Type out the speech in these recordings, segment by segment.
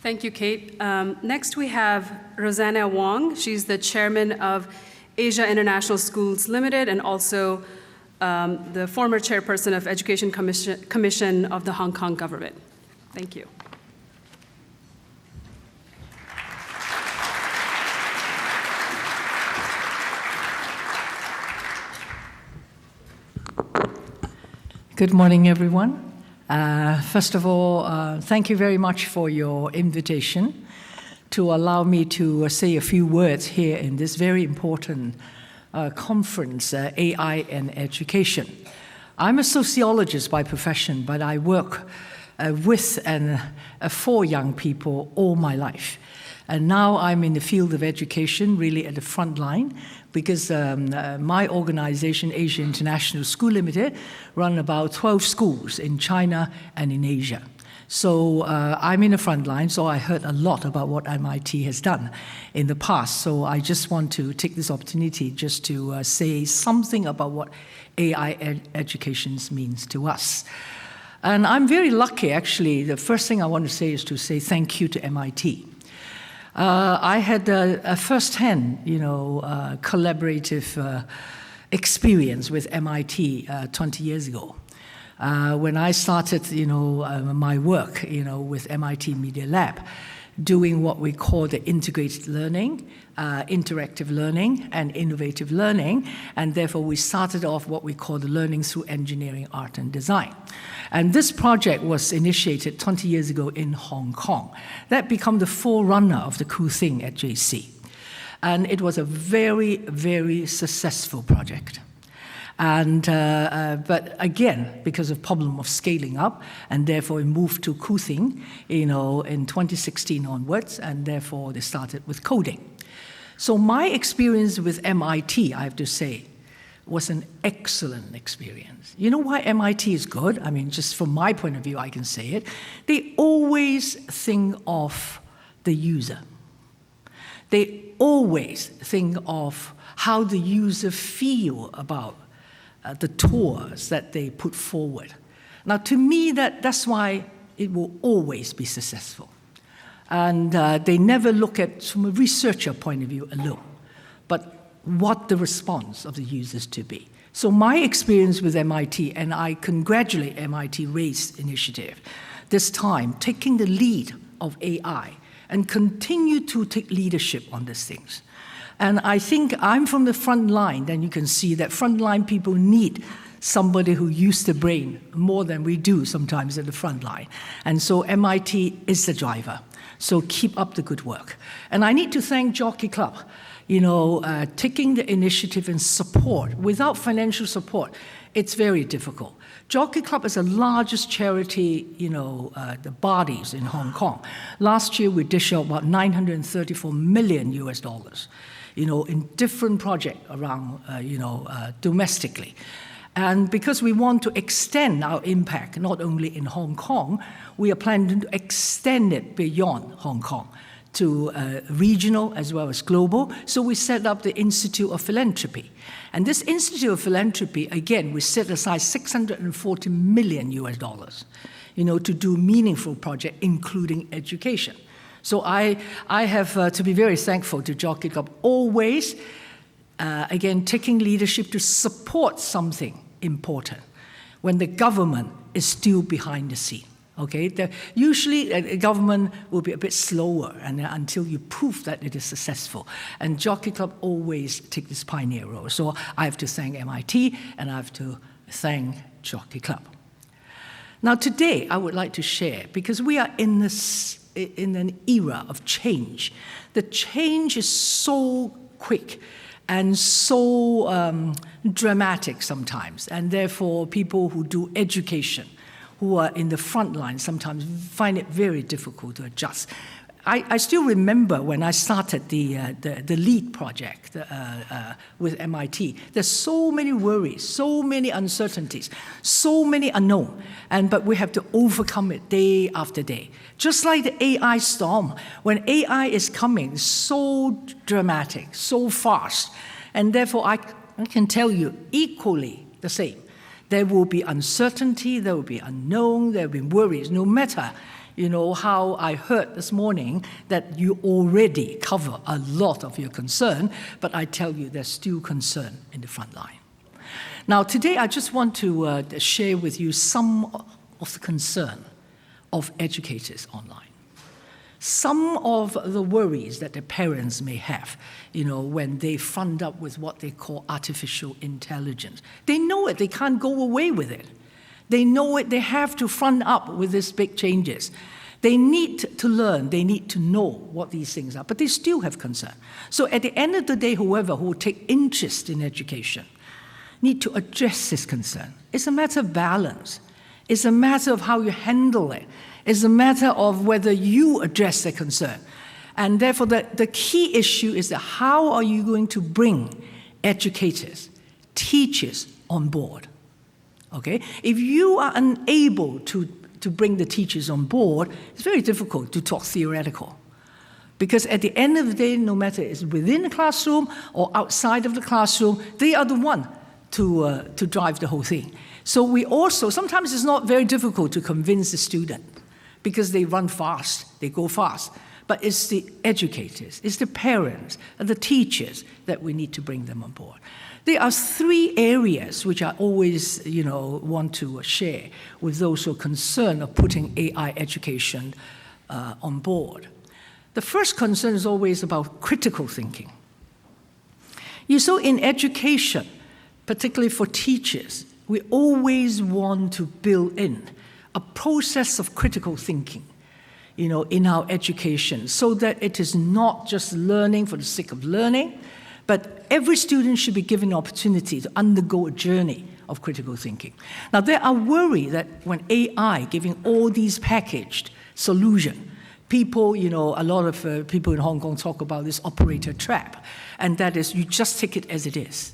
Thank you, Kate. Next, we have Rosanna Wong. She's the chairman of Asia International Schools Limited and also the former chairperson of Education Commission of the Hong Kong government. Thank you. Good morning, everyone. First of all, thank you very much for your invitation to allow me to say a few words here in this very important conference, AI and Education. I'm a sociologist by profession, but I work with and for young people all my life. And now I'm in the field of education, really at the front line, because my organization, Asia International School Limited, run about 12 schools in China and in Asia. So I'm in the front line, so I heard a lot about what MIT has done in the past. So I just want to take this opportunity just to say something about what AI education means to us. And I'm very lucky, actually. The first thing I want to say is to say thank you to MIT. I had a first-hand, collaborative experience with MIT 20 years ago. When I started, my work, with MIT Media Lab, doing what we call the integrated learning, interactive learning, and innovative learning, and therefore we started off what we call the learning through engineering, art, and design. And this project was initiated 20 years ago in Hong Kong. That became the forerunner of the cool thing at JC. And it was a very, very successful project. And, but again, because of problem of scaling up, and therefore it moved to Kuthing, in 2016 onwards, and therefore they started with coding. So my experience with MIT, I have to say, was an excellent experience. You know why MIT is good? I mean, just from my point of view, I can say it. They always think of the user. They always think of how the user feel about the tours that they put forward. Now, to me, that's why it will always be successful. And they never look at, from a researcher point of view alone, but what the response of the users to be. So my experience with MIT, and I congratulate MIT RAISE initiative, this time taking the lead of AI and continue to take leadership on these things. And I think I'm from the front line, then you can see that frontline people need somebody who uses the brain more than we do sometimes at the front line. And so MIT is the driver. So keep up the good work. And I need to thank Jockey Club, taking the initiative and support. Without financial support, it's very difficult. Jockey Club is the largest charity, the bodies in Hong Kong. Last year, we dished out about $934 million US, in different projects around, domestically. And because we want to extend our impact, not only in Hong Kong, we are planning to extend it beyond Hong Kong to regional as well as global. So we set up the Institute of Philanthropy. And this Institute of Philanthropy, again, we set aside $640 million US, to do meaningful projects, including education. So I have to be very thankful to Jockey Club, always, again, taking leadership to support something important when the government is still behind the scene. Okay, usually government will be a bit slower until you prove that it is successful. And Jockey Club always take this pioneer role. So I have to thank MIT and I have to thank Jockey Club. Now today I would like to share, because we are in an era of change. The change is so quick and so dramatic sometimes, and therefore people who do education, who are in the front line, sometimes find it very difficult to adjust. I still remember when I started the LEAD project with MIT. There's so many worries, so many uncertainties, so many unknown, but we have to overcome it day after day. Just like the AI storm, when AI is coming, so dramatic, so fast, and therefore I can tell you equally the same. There will be uncertainty, there will be unknown, there will be worries, no matter, how I heard this morning that you already cover a lot of your concern, but I tell you there's still concern in the front line. Now, today I just want to share with you some of the concern of educators online. Some of the worries that the parents may have, when they front up with what they call artificial intelligence. They know it, they can't go away with it. They know it, they have to front up with these big changes. They need to learn, they need to know what these things are, but they still have concern. So at the end of the day, whoever who will take interest in education need to address this concern. It's a matter of balance. It's a matter of how you handle it. It's a matter of whether you address the concern. And therefore, the key issue is that how are you going to bring educators, teachers on board? Okay? If you are unable to bring the teachers on board, it's very difficult to talk theoretical. Because at the end of the day, no matter it's within the classroom or outside of the classroom, they are the one to drive the whole thing. So we also, sometimes it's not very difficult to convince the student because they run fast, they go fast. But it's the educators, it's the parents, and the teachers that we need to bring them on board. There are three areas which I always, want to share with those who are concerned of putting AI education on board. The first concern is always about critical thinking. So in education, particularly for teachers, we always want to build in a process of critical thinking, in our education, so that it is not just learning for the sake of learning, but every student should be given an opportunity to undergo a journey of critical thinking. Now, there are worries that when AI giving all these packaged solutions, people, a lot of people in Hong Kong talk about this operator trap, and that is you just take it as it is.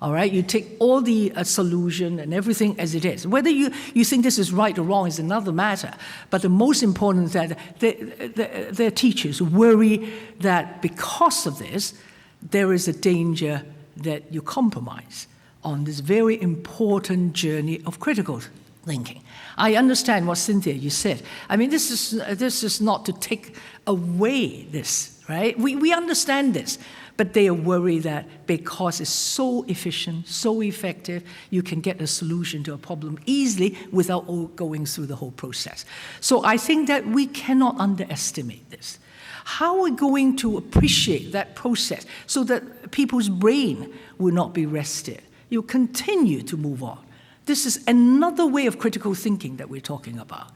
All right, you take all the solution and everything as it is. Whether you think this is right or wrong is another matter. But the most important is that their teachers worry that because of this, there is a danger that you compromise on this very important journey of critical thinking. I understand what Cynthia you said. I mean, this is not to take away this, right? We understand this. But they are worried that because it's so efficient, so effective, you can get a solution to a problem easily without going through the whole process. So I think that we cannot underestimate this. How are we going to appreciate that process so that people's brain will not be rested? You continue to move on. This is another way of critical thinking that we're talking about,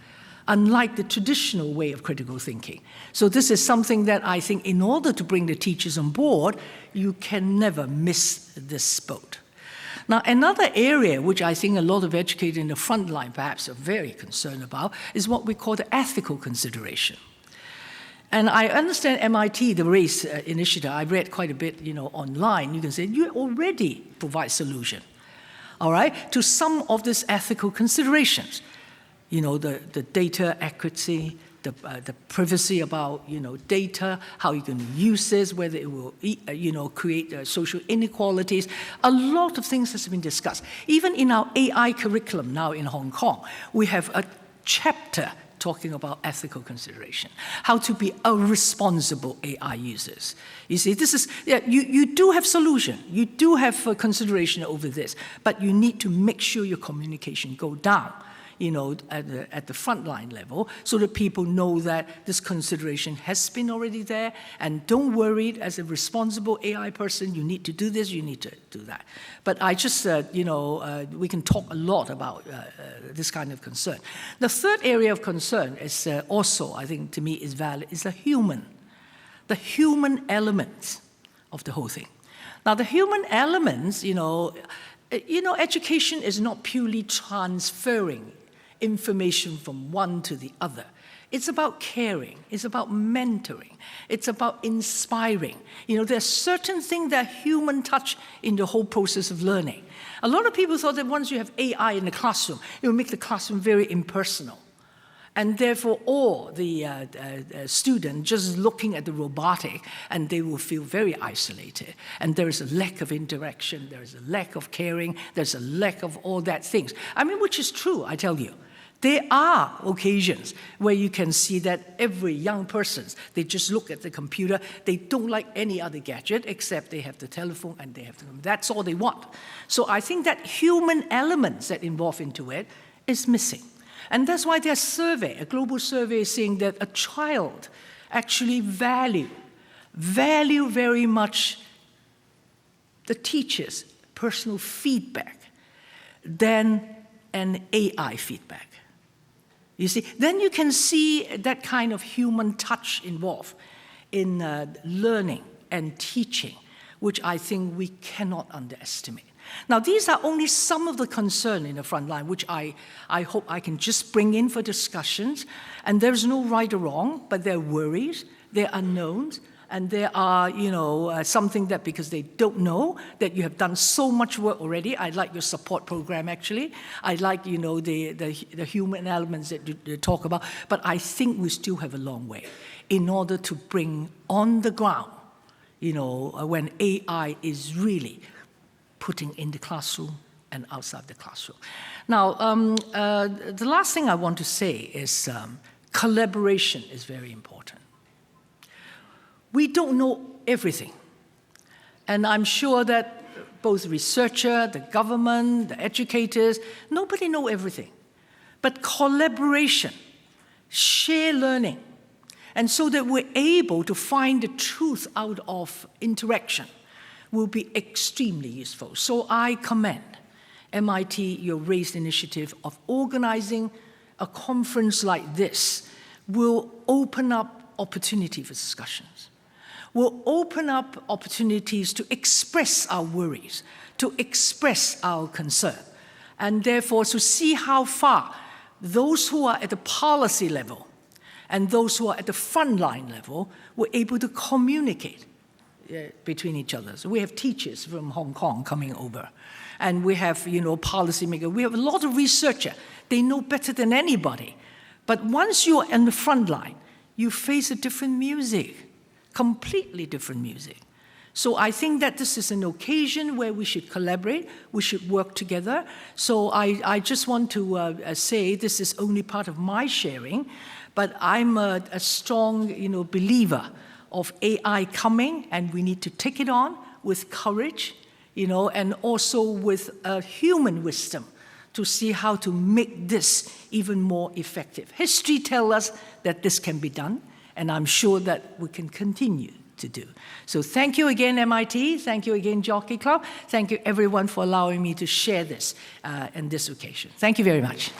unlike the traditional way of critical thinking. So this is something that I think in order to bring the teachers on board, you can never miss this boat. Now, another area which I think a lot of educators in the front line perhaps are very concerned about is what we call the ethical consideration. And I understand MIT, the RACE initiative, I read quite a bit, online. You can say you already provide solution, all right, to some of these ethical considerations. The data accuracy, the privacy about, data, how you're going to use this, whether it will, create social inequalities. A lot of things has been discussed. Even in our AI curriculum now in Hong Kong, we have a chapter talking about ethical consideration, how to be a responsible AI users. You see, this is, you do have solution, you do have consideration over this, but you need to make sure your communication go down, at the frontline level, so that people know that this consideration has been already there, and don't worry, as a responsible AI person, you need to do this, you need to do that. But I just, we can talk a lot about this kind of concern. The third area of concern is also, I think, to me, is valid, is the human element of the whole thing. Now, the human elements, education is not purely transferring information from one to the other. It's about caring, it's about mentoring, it's about inspiring. There's certain things that human touch in the whole process of learning. A lot of people thought that once you have AI in the classroom, it will make the classroom very impersonal. And therefore, all the students just looking at the robotic, and they will feel very isolated. And there is a lack of interaction, there is a lack of caring, there's a lack of all that things. I mean, which is true, I tell you. There are occasions where you can see that every young person, they just look at the computer, they don't like any other gadget except they have the telephone and they have that's all they want. So I think that human elements that involve into it is missing. And that's why there's a survey, a global survey saying that a child actually value very much the teacher's personal feedback than an AI feedback. You see, then you can see that kind of human touch involved in learning and teaching, which I think we cannot underestimate. Now, these are only some of the concerns in the front line, which I hope I can just bring in for discussions. And there's no right or wrong, but there are worries, there are unknowns, and there are, something that because they don't know that you have done so much work already. I like your support program, actually. I like, the human elements that you talk about. But I think we still have a long way in order to bring on the ground, when AI is really putting in the classroom and outside the classroom. Now, the last thing I want to say is collaboration is very important. We don't know everything. And I'm sure that both the researcher, the government, the educators, nobody know everything. But collaboration, share learning, and so that we're able to find the truth out of interaction will be extremely useful. So I commend MIT, your raised initiative of organizing a conference like this will open up opportunity for discussions. Will open up opportunities to express our worries, to express our concern, and therefore to see how far those who are at the policy level and those who are at the frontline level were able to communicate between each other. So we have teachers from Hong Kong coming over, and we have, policymakers. We have a lot of researchers. They know better than anybody. But once you're in the front line, you face a different music. Completely different music. So I think that this is an occasion where we should collaborate, we should work together. So I just want to say this is only part of my sharing, but I'm a strong believer of AI coming, and we need to take it on with courage, and also with human wisdom to see how to make this even more effective. History tells us that this can be done, and I'm sure that we can continue to do. So thank you again, MIT. Thank you again, Jockey Club. Thank you, everyone, for allowing me to share this on this occasion. Thank you very much.